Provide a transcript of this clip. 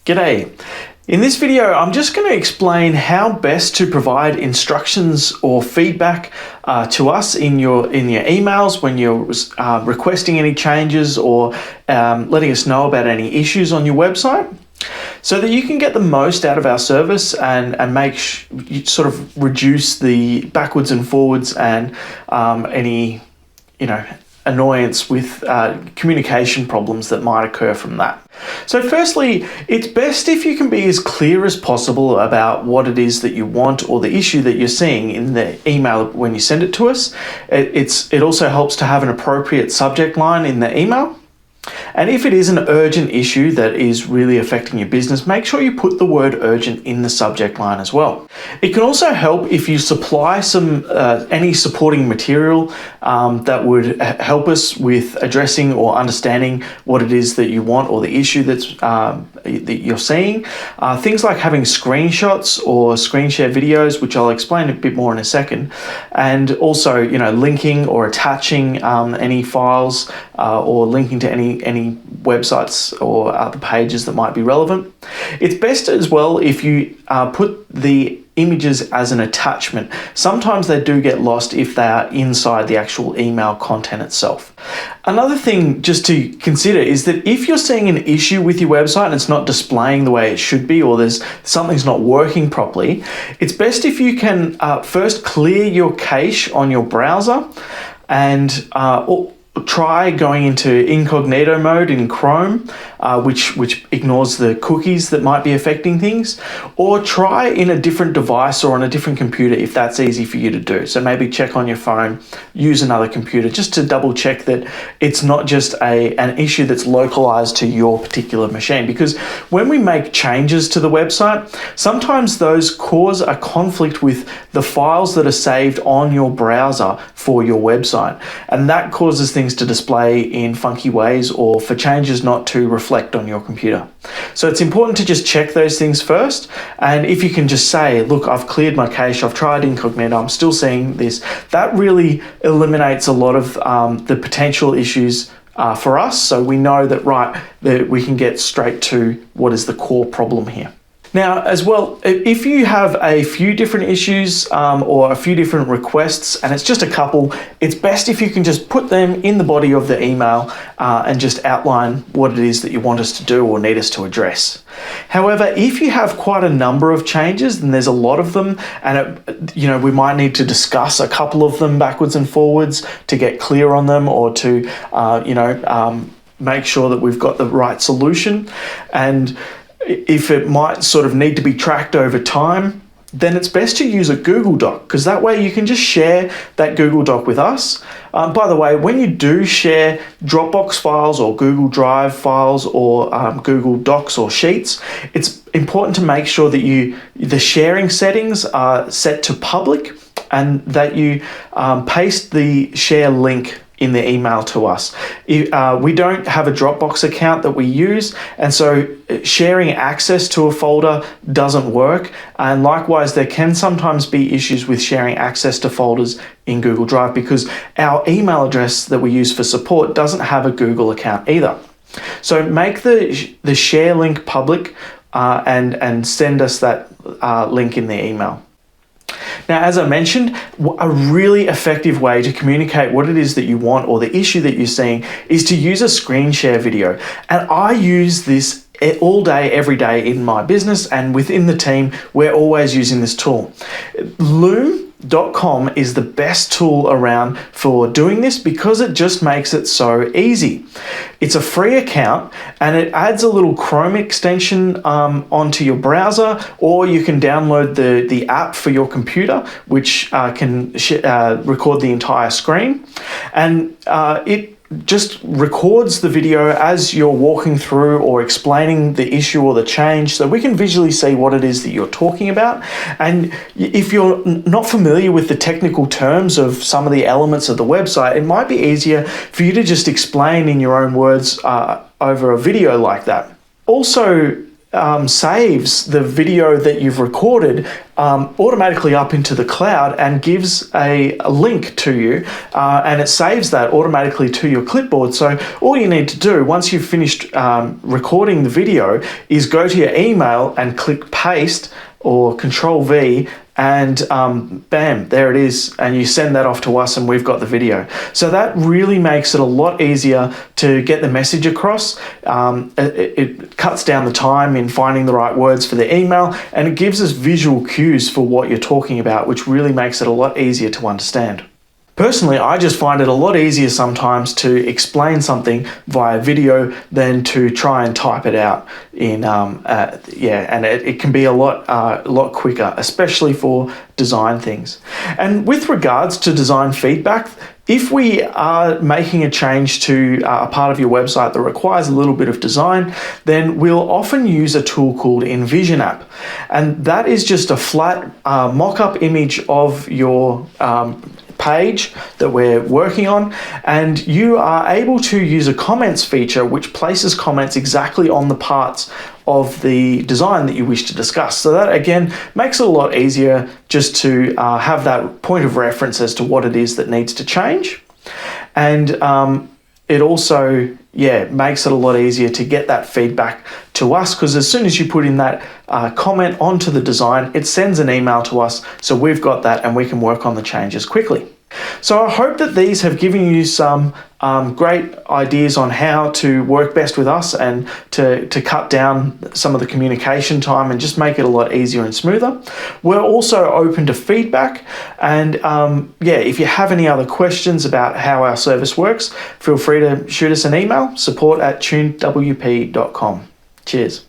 G'day. In this video, I'm just going to explain how best to provide instructions or feedback to us in your emails when you're requesting any changes or letting us know about any issues on your website, so that you can get the most out of our service and sort of reduce the backwards and forwards and any annoyance with communication problems that might occur from that. So firstly, it's best if you can be as clear as possible about what it is that you want or the issue that you're seeing in the email when you send it to us. It also helps to have an appropriate subject line in the email. And if it is an urgent issue that is really affecting your business, make sure you put the word urgent in the subject line as well. It can also help if you supply any supporting material that would help us with addressing or understanding what it is that you want or the issue that you're seeing. Things like having screenshots or screen share videos, which I'll explain a bit more in a second, and also linking or attaching any files or linking to any websites or other pages that might be relevant. It's best as well if you put the images as an attachment. Sometimes they do get lost if they are inside the actual email content itself. Another thing just to consider is that if you're seeing an issue with your website and it's not displaying the way it should be, or something's not working properly, it's best if you can first clear your cache on your browser and try going into incognito mode in Chrome, which ignores the cookies that might be affecting things, or try in a different device or on a different computer if that's easy for you to do. So maybe check on your phone, use another computer just to double check that it's not just an issue that's localized to your particular machine. Because when we make changes to the website, sometimes those cause a conflict with the files that are saved on your browser for your website, and that causes things to display in funky ways or for changes not to reflect on your computer. So it's important to just check those things first, and if you can just say, look, I've cleared my cache, I've tried incognito, I'm still seeing this, that really eliminates a lot of the potential issues for us, so we know that we can get straight to what is the core problem here. Now, as well, if you have a few different issues or a few different requests, and it's just a couple, it's best if you can just put them in the body of the email and just outline what it is that you want us to do or need us to address. However, if you have quite a number of changes, and there's a lot of them, and we might need to discuss a couple of them backwards and forwards to get clear on them, or to make sure that we've got the right solution, and if it might sort of need to be tracked over time, then it's best to use a Google Doc, because that way you can just share that Google Doc with us. By the way, when you do share Dropbox files or Google Drive files or Google Docs or Sheets, it's important to make sure that the sharing settings are set to public, and that you paste the share link in the email to us. We don't have a Dropbox account that we use, and so sharing access to a folder doesn't work. And likewise, there can sometimes be issues with sharing access to folders in Google Drive, because our email address that we use for support doesn't have a Google account either. So make the share link public and send us that link in the email. Now, as I mentioned, a really effective way to communicate what it is that you want or the issue that you're seeing is to use a screen share video. And I use this all day, every day in my business, and within the team, we're always using this tool. Loom.com is the best tool around for doing this, because it just makes it so easy. It's a free account, and it adds a little Chrome extension onto your browser, or you can download the app for your computer, which can record the entire screen, and it just records the video as you're walking through or explaining the issue or the change, so we can visually see what it is that you're talking about. And if you're not familiar with the technical terms of some of the elements of the website, it might be easier for you to just explain in your own words over a video like that. Also, saves the video that you've recorded automatically up into the cloud and gives a link to you, and it saves that automatically to your clipboard. So all you need to do once you've finished recording the video is go to your email and click paste or Control V, and bam, there it is, and you send that off to us and we've got the video. So that really makes it a lot easier to get the message across. It cuts down the time in finding the right words for the email, and it gives us visual cues for what you're talking about, which really makes it a lot easier to understand. Personally, I just find it a lot easier sometimes to explain something via video than to try and type it out in, and it can be a lot quicker, especially for design things. And with regards to design feedback, if we are making a change to a part of your website that requires a little bit of design, then we'll often use a tool called Envision app. And that is just a flat mock-up image of your page that we're working on, and you are able to use a comments feature which places comments exactly on the parts of the design that you wish to discuss. So that again makes it a lot easier just to have that point of reference as to what it is that needs to change. And it also makes it a lot easier to get that feedback to us, because as soon as you put in that comment onto the design, it sends an email to us, so we've got that and we can work on the changes quickly. So I hope that these have given you some great ideas on how to work best with us and to cut down some of the communication time and just make it a lot easier and smoother. We're also open to feedback, and if you have any other questions about how our service works, feel free to shoot us an email, support@tunedwp.com. Cheers.